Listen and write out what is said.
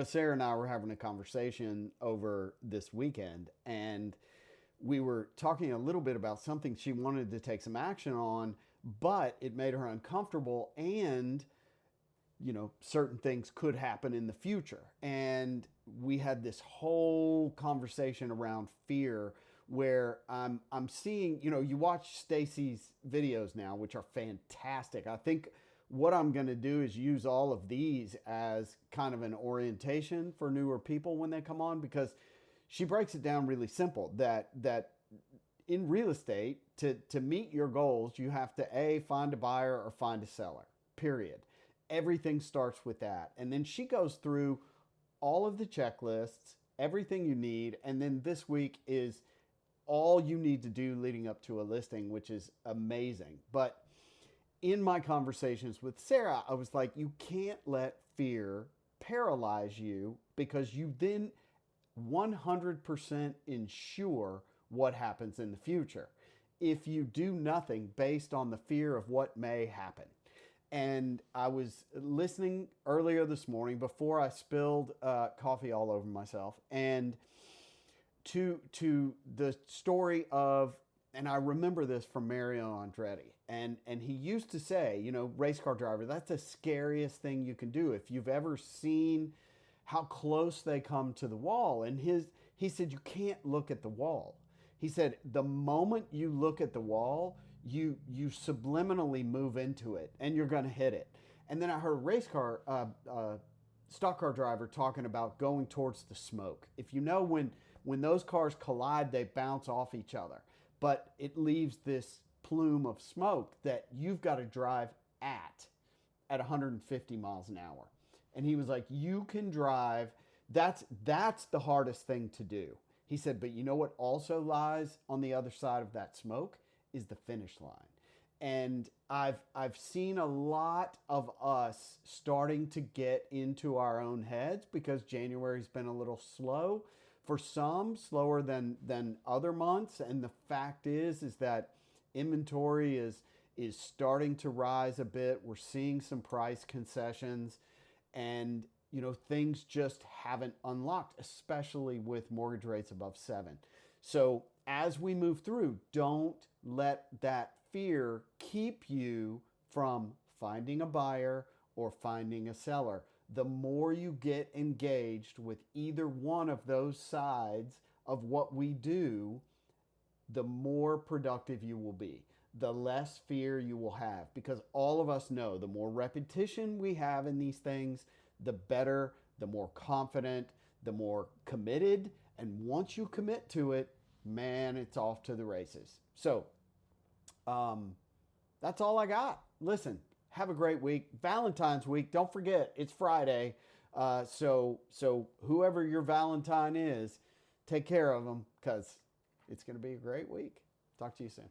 Sarah and I were having a conversation over this weekend, and we were talking a little bit about something she wanted to take some action on, but it made her uncomfortable, and certain things could happen in the future. And we had this whole conversation around fear where I'm seeing, you watch Stacy's videos now, which are fantastic. I think what I'm going to do is use all of these as kind of an orientation for newer people when they come on, because she breaks it down really simple that in real estate, to meet your goals, you have to find a buyer or find a seller, period. Everything starts with that. And then she goes through all of the checklists, everything you need. And then this week is all you need to do leading up to a listing, which is amazing. But in my conversations with Sarah, I was like, you can't let fear paralyze you, because you then 100% ensure what happens in the future if you do nothing based on the fear of what may happen. And I was listening earlier this morning before I spilled coffee all over myself, and to the story of, and I remember this from Mario Andretti, and he used to say, race car driver, that's the scariest thing you can do. If you've ever seen how close they come to the wall, and he said, you can't look at the wall. He said, the moment you look at the wall, you subliminally move into it, and you're going to hit it. And then I heard a stock car driver talking about going towards the smoke. If when those cars collide, they bounce off each other, but it leaves this plume of smoke that you've got to drive at 150 miles an hour. And he was like, you can drive. That's the hardest thing to do. He said, but you know what also lies on the other side of that smoke is the finish line. And I've seen a lot of us starting to get into our own heads, because January's been a little slow for some, slower than other months. And the fact is that inventory is starting to rise a bit. We're seeing some price concessions, and things just haven't unlocked, especially with mortgage rates above 7. So as we move through, don't let that fear keep you from finding a buyer or finding a seller. The more you get engaged with either one of those sides of what we do, the more productive you will be, the less fear you will have, because all of us know the more repetition we have in these things, the better, the more confident, the more committed. And once you commit to it, man, it's off to the races. So that's all I got. Listen, have a great week. Valentine's week. Don't forget, it's Friday. So whoever your Valentine is, take care of them, because it's going to be a great week. Talk to you soon.